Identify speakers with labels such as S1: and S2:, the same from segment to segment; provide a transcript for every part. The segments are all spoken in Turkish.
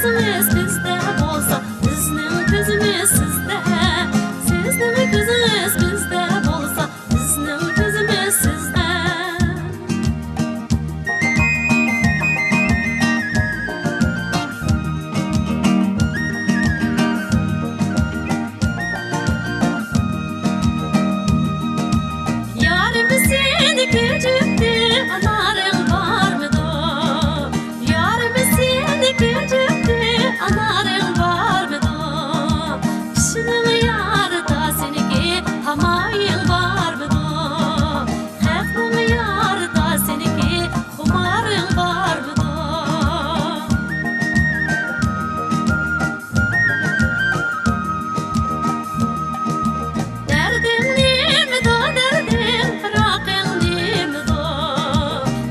S1: gözümüz bizde bolsa, bizning ko'zimiz sizde. Sizning ko'zingiz bizde bolsa, bizning ko'zimiz sizde. Yarimiz seni küçüktü, anarın var mıdı? Yarimiz seni küçüktü, anarın var mıdı? Kişinin yarı da seniki, hamayın var mıdı? Hefnin yarı da seniki, kumarın var mıdı? Derdin neymido, derdin fırakın neymido?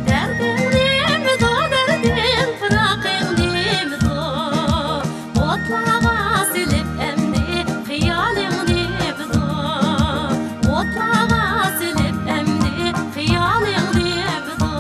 S1: Derdin neymido, derdin fırakın neymido? Otlağa silip emni hıyalin neymido? Otlağa silip emni hıyalin neymido?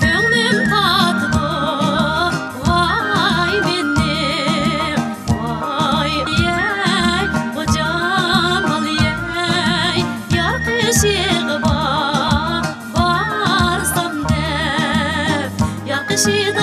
S1: Könglim tatlı, vay benim, vay yey, kocaman yey, yar kışığı varsam der, yar kışığı